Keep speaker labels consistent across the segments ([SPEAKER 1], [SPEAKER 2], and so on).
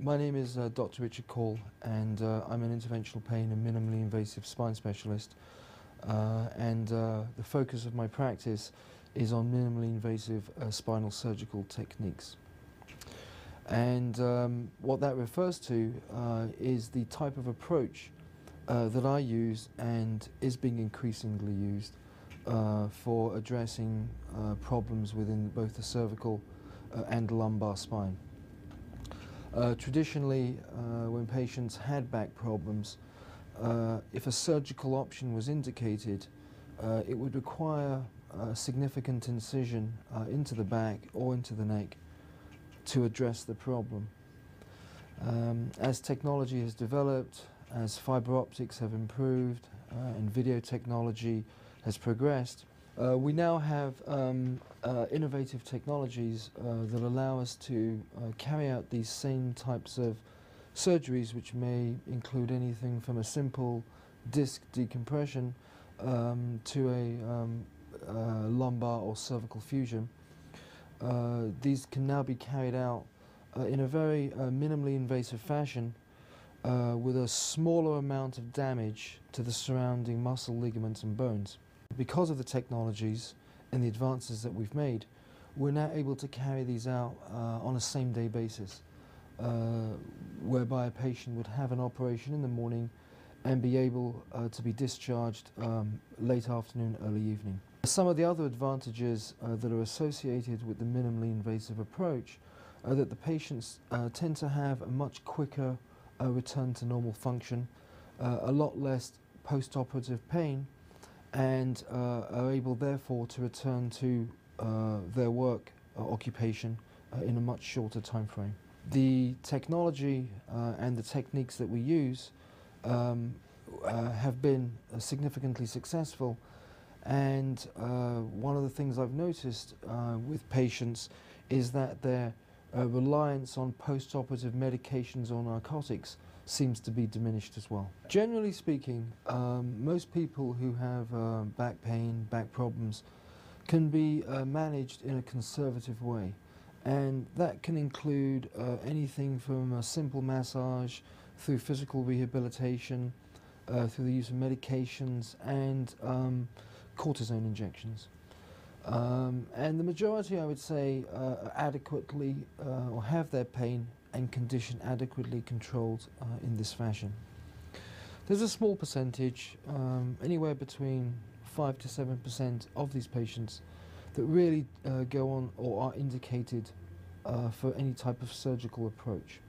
[SPEAKER 1] My name is Dr. Richard Kaul, and I'm an interventional pain and minimally invasive spine specialist. The focus of my practice is on minimally invasive spinal surgical techniques. And what that refers to is the type of approach that I use and is being increasingly used for addressing problems within both the cervical and lumbar spine. Traditionally, when patients had back problems, if a surgical option was indicated, it would require a significant incision into the back or into the neck to address the problem. As technology has developed, as fiber optics have improved, and video technology has progressed, we now have innovative technologies that allow us to carry out these same types of surgeries, which may include anything from a simple disc decompression to a lumbar or cervical fusion. These can now be carried out in a very minimally invasive fashion with a smaller amount of damage to the surrounding muscle, ligaments and bones. Because of the technologies and the advances that we've made, we're now able to carry these out on a same-day basis, whereby a patient would have an operation in the morning and be able to be discharged late afternoon, early evening. Some of the other advantages that are associated with the minimally invasive approach are that the patients tend to have a much quicker return to normal function, a lot less post-operative pain, and are able therefore to return to their work occupation in a much shorter time frame. The technology and the techniques that we use have been significantly successful, and one of the things I've noticed with patients is that their reliance on post-operative medications or narcotics seems to be diminished as well. Generally speaking, most people who have back pain, back problems, can be managed in a conservative way, and that can include anything from a simple massage through physical rehabilitation, through the use of medications and cortisone injections. And the majority, I would say, adequately or have their pain and condition adequately controlled in this fashion. There's a small percentage, anywhere between 5 to 7% of these patients that really go on or are indicated for any type of surgical approach.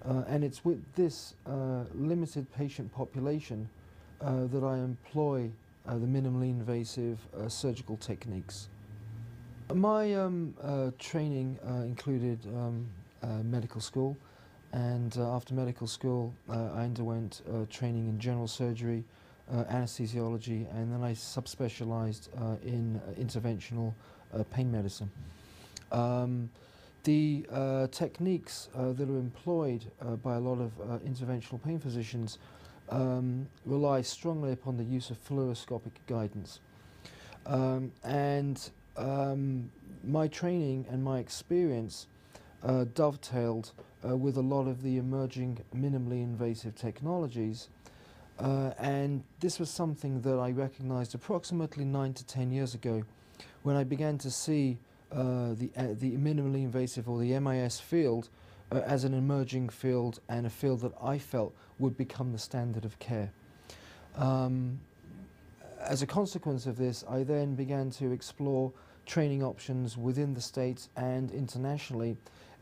[SPEAKER 1] And it's with this limited patient population that I employ the minimally invasive surgical techniques. My training included medical school, and after medical school I underwent training in general surgery, anesthesiology, and then I subspecialized in interventional pain medicine. The techniques that are employed by a lot of interventional pain physicians rely strongly upon the use of fluoroscopic guidance. My training and my experience dovetailed with a lot of the emerging minimally invasive technologies, and this was something that I recognized approximately 9 to 10 years ago when I began to see the minimally invasive, or the MIS field, as an emerging field and a field that I felt would become the standard of care. As a consequence of this, I then began to explore training options within the States and internationally,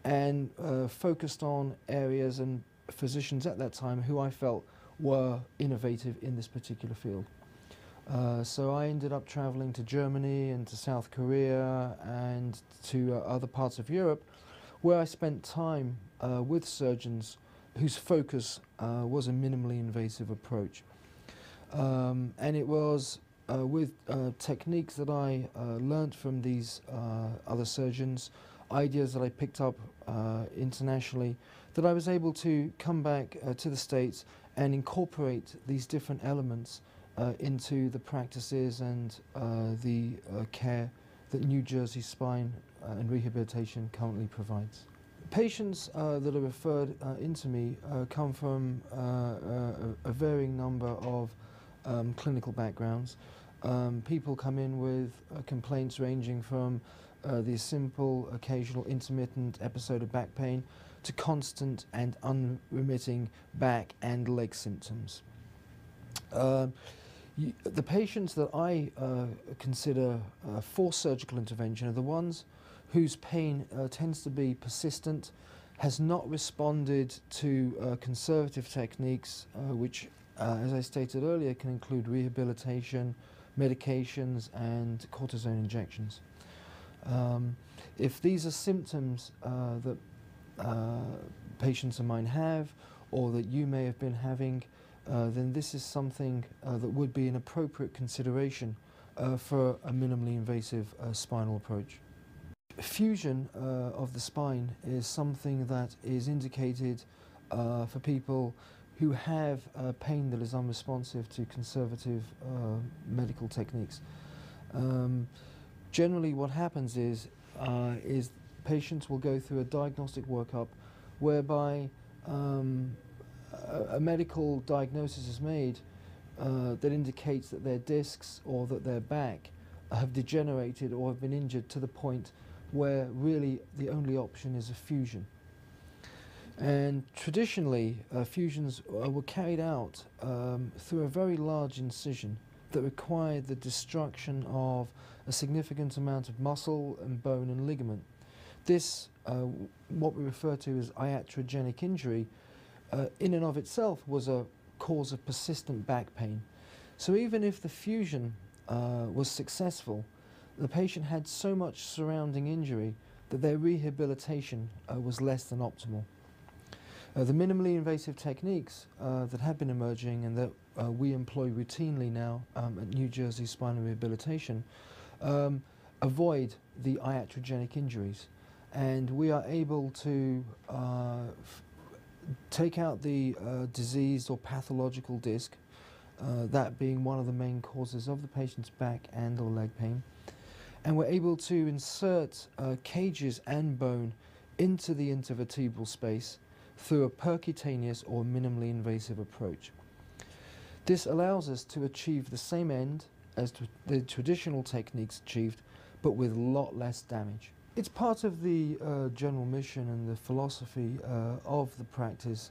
[SPEAKER 1] and focused on areas and physicians at that time who I felt were innovative in this particular field. So I ended up traveling to Germany and to South Korea and to other parts of Europe, where I spent time with surgeons whose focus was a minimally invasive approach. And it was with techniques that I learned from these other surgeons, ideas that I picked up internationally, that I was able to come back to the States and incorporate these different elements into the practices and the care that New Jersey Spine and Rehabilitation currently provides. Patients that are referred into me come from a varying number of clinical backgrounds. People come in with complaints ranging from the simple, occasional, intermittent episode of back pain to constant and unremitting back and leg symptoms. The patients that I consider for surgical intervention are the ones whose pain tends to be persistent, has not responded to conservative techniques, which, as I stated earlier, can include rehabilitation, medications, and cortisone injections. If these are symptoms that patients of mine have, or that you may have been having, then this is something that would be an appropriate consideration for a minimally invasive spinal approach. Fusion of the spine is something that is indicated for people who have pain that is unresponsive to conservative medical techniques. Generally what happens is patients will go through a diagnostic workup whereby a medical diagnosis is made that indicates that their discs or that their back have degenerated or have been injured to the point where really the only option is a fusion. And traditionally, fusions were carried out through a very large incision that required the destruction of a significant amount of muscle and bone and ligament. This, what we refer to as iatrogenic injury, in and of itself was a cause of persistent back pain. So even if the fusion was successful, the patient had so much surrounding injury that their rehabilitation was less than optimal. The minimally invasive techniques that have been emerging and that we employ routinely now at New Jersey Spine Rehabilitation avoid the iatrogenic injuries, and we are able to take out the diseased or pathological disc, that being one of the main causes of the patient's back and or leg pain, and we're able to insert cages and bone into the intervertebral space through a percutaneous or minimally invasive approach. This allows us to achieve the same end as the traditional techniques achieved, but with a lot less damage. It's part of the general mission and the philosophy of the practice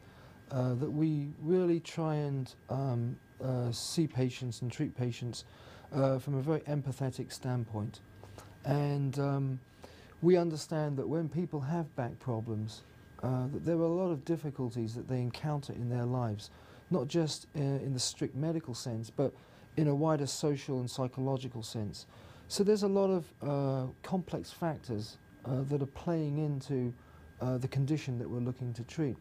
[SPEAKER 1] that we really try and see patients and treat patients from a very empathetic standpoint. And we understand that when people have back problems, that there are a lot of difficulties that they encounter in their lives, not just in the strict medical sense, but in a wider social and psychological sense. So there's a lot of complex factors that are playing into the condition that we're looking to treat.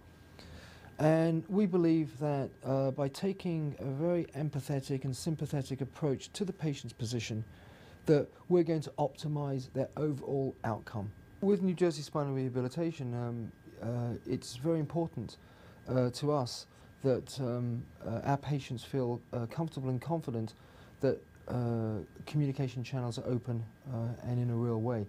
[SPEAKER 1] And we believe that by taking a very empathetic and sympathetic approach to the patient's position, that we're going to optimize their overall outcome. With New Jersey Spinal Rehabilitation, it's very important to us that our patients feel comfortable and confident that communication channels are open and in a real way.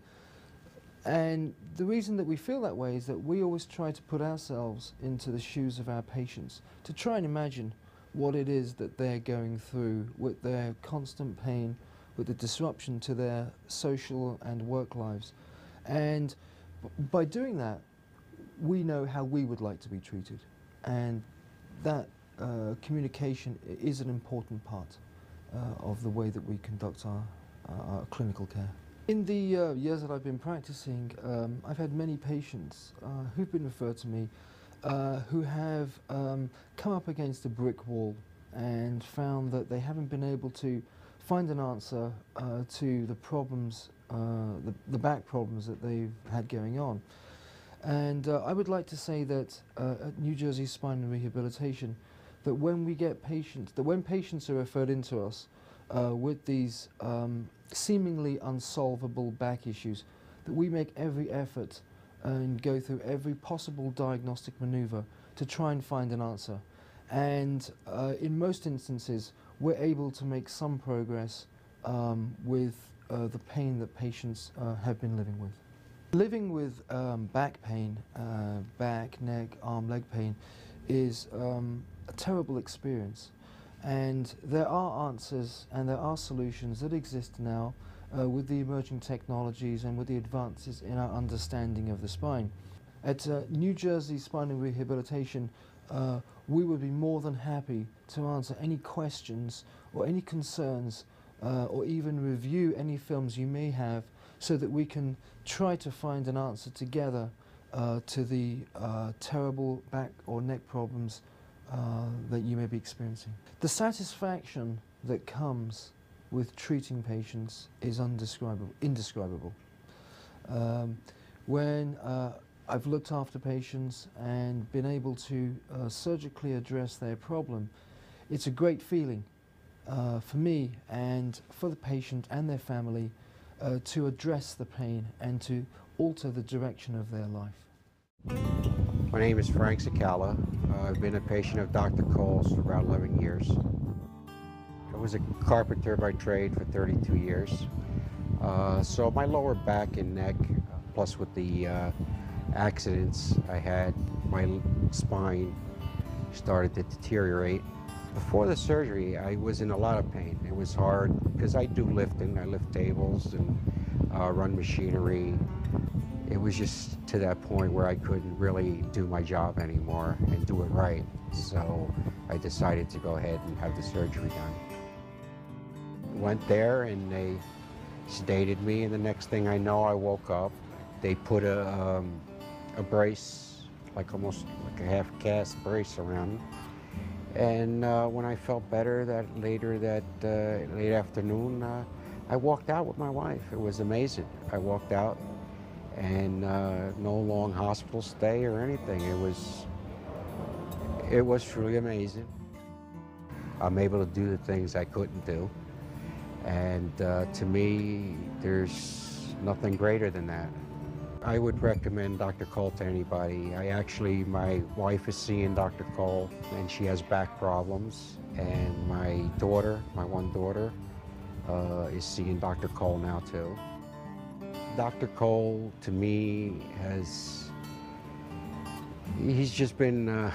[SPEAKER 1] And the reason that we feel that way is that we always try to put ourselves into the shoes of our patients, to try and imagine what it is that they're going through with their constant pain, with the disruption to their social and work lives. And by doing that, we know how we would like to be treated. And that communication is an important part of the way that we conduct our clinical care. In the years that I've been practicing, I've had many patients who've been referred to me who have come up against a brick wall and found that they haven't been able to find an answer to the problems, the back problems that they've had going on. And I would like to say that at New Jersey Spine and Rehabilitation, that when we get patients, that when patients are referred into us with these seemingly unsolvable back issues, that we make every effort and go through every possible diagnostic maneuver to try and find an answer. And in most instances, we're able to make some progress with the pain that patients have been living with. Living with back pain, back, neck, arm, leg pain is a terrible experience. And there are answers and there are solutions that exist now with the emerging technologies and with the advances in our understanding of the spine. At New Jersey Spine and Rehabilitation, we would be more than happy to answer any questions or any concerns or even review any films you may have so that we can try to find an answer together to the terrible back or neck problems that you may be experiencing. The satisfaction that comes with treating patients is indescribable. When I've looked after patients and been able to surgically address their problem, it's a great feeling for me and for the patient and their family to address the pain and to alter the direction of their life.
[SPEAKER 2] My name is Frank Sakala. I've been a patient of Dr. Kaul's for about 11 years. I was a carpenter by trade for 32 years. So my lower back and neck, plus with the accidents I had, my spine started to deteriorate. Before the surgery, I was in a lot of pain. It was hard because I do lifting. I lift tables and run machinery. It was just to that point where I couldn't really do my job anymore and do it right. So I decided to go ahead and have the surgery done. Went there and they sedated me, and the next thing I know, I woke up. They put a brace, almost like a half-cast brace around me. And when I felt better later that late afternoon, I walked out with my wife. It was amazing. I walked out and no long hospital stay or anything. It was truly amazing. I'm able to do the things I couldn't do. And to me, there's nothing greater than that. I would recommend Dr. Kaul to anybody. My wife is seeing Dr. Kaul, and she has back problems. And my one daughter, is seeing Dr. Kaul now too. Dr. Kaul, to me, he's just been a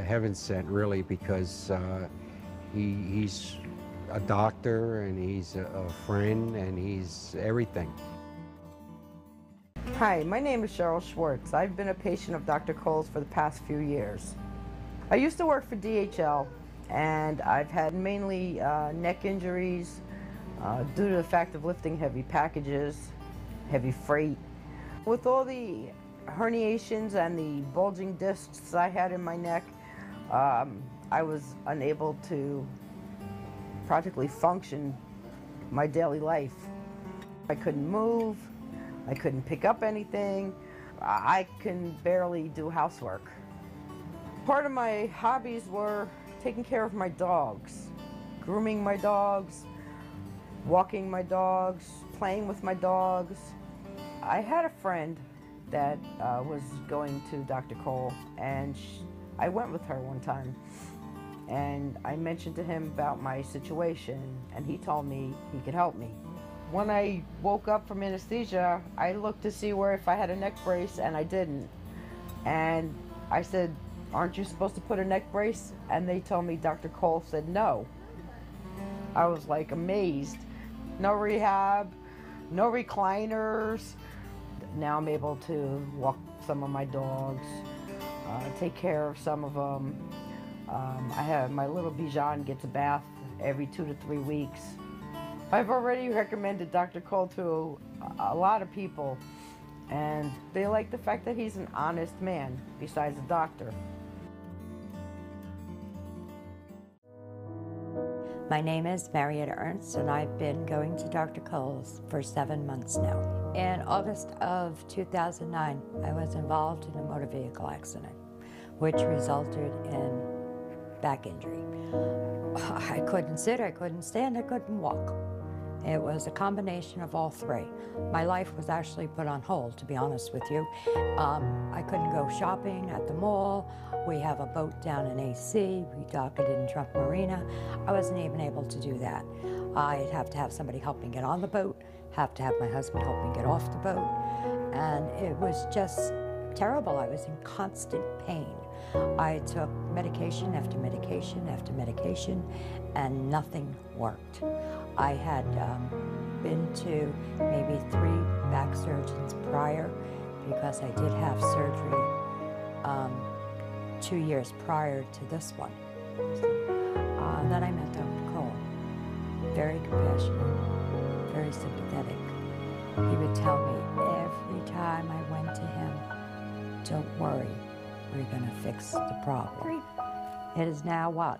[SPEAKER 2] heaven sent, really, because he's a doctor, and he's a friend, and he's everything.
[SPEAKER 3] Hi, my name is Cheryl Schwartz. I've been a patient of Dr. Kaul's for the past few years. I used to work for DHL, and I've had mainly neck injuries due to the fact of lifting heavy packages, heavy freight. With all the herniations and the bulging discs I had in my neck, I was unable to practically function my daily life. I couldn't move. I couldn't pick up anything. I can barely do housework. Part of my hobbies were taking care of my dogs, grooming my dogs, walking my dogs, playing with my dogs. I had a friend that was going to Dr. Kaul, and I went with her one time. And I mentioned to him about my situation, and he told me he could help me. When I woke up from anesthesia, I looked to see if I had a neck brace, and I didn't. And I said, "Aren't you supposed to put a neck brace?" And they told me Dr. Kaul said no. I was like amazed. No rehab, no recliners. Now I'm able to walk some of my dogs, take care of some of them. I have my little Bijan gets a bath every 2 to 3 weeks. I've already recommended Dr. Kaul to a lot of people, and they like the fact that he's an honest man besides a doctor.
[SPEAKER 4] My name is Marietta Ernst, and I've been going to Dr. Kaul's for 7 months now. In August of 2009, I was involved in a motor vehicle accident, which resulted in back injury. I couldn't sit, I couldn't stand, I couldn't walk. It was a combination of all three. My life was actually put on hold, to be honest with you. I couldn't go shopping at the mall. We have a boat down in AC. We dock it in Trump Marina. I wasn't even able to do that. I'd have to have somebody help me get on the boat, have to have my husband help me get off the boat. And it was just terrible. I was in constant pain. I took medication after medication after medication, and nothing worked. I had been to maybe 3 back surgeons prior, because I did have surgery 2 years prior to this one. Then I met Dr. Kaul. Very compassionate, very sympathetic. He would tell me every time I went to him, don't worry, we're going to fix the problem. It is now what,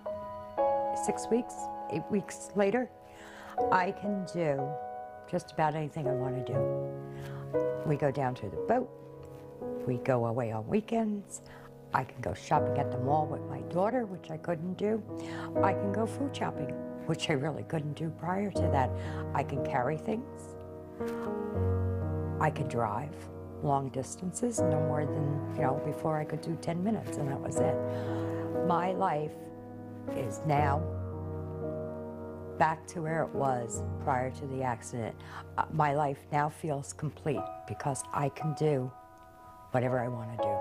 [SPEAKER 4] 6 weeks, 8 weeks later? I can do just about anything I want to do. We go down to the boat, we go away on weekends, I can go shopping at the mall with my daughter, which I couldn't do. I can go food shopping, which I really couldn't do prior to that. I can carry things. I can drive long distances, no more than, before I could do 10 minutes, and that was it. My life is now back to where it was prior to the accident. My life now feels complete because I can do whatever I want to do.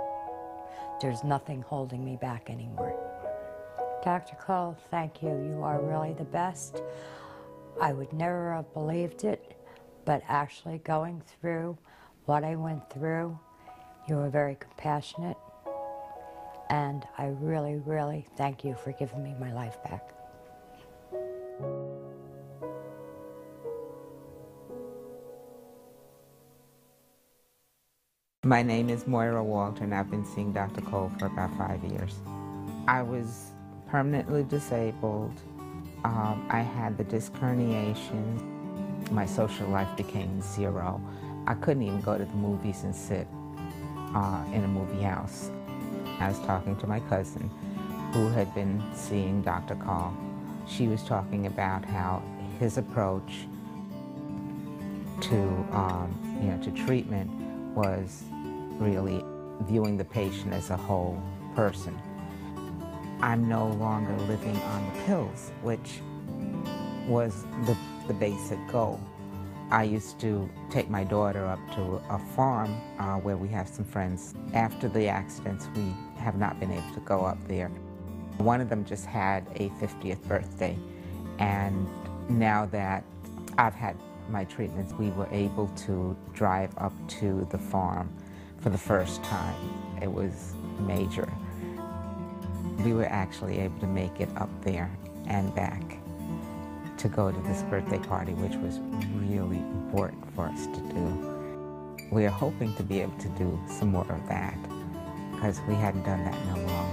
[SPEAKER 4] There's nothing holding me back anymore. Dr. Kaul, thank you. You are really the best. I would never have believed it, but actually going through what I went through, you were very compassionate, and I really, really thank you for giving me my life back.
[SPEAKER 5] My name is Moira Walter, and I've been seeing Dr. Kaul for about 5 years. I was permanently disabled. I had the disc herniation. My social life became zero. I couldn't even go to the movies and sit in a movie house. I was talking to my cousin who had been seeing Dr. Kaul. She was talking about how his approach to treatment was really viewing the patient as a whole person. I'm no longer living on the pills, which was the basic goal. I used to take my daughter up to a farm where we have some friends. After the accidents, we have not been able to go up there. One of them just had a 50th birthday, and now that I've had my treatments, we were able to drive up to the farm for the first time. It was major. We were actually able to make it up there and back to go to this birthday party, which was really important for us to do. We are hoping to be able to do some more of that, because we hadn't done that in a long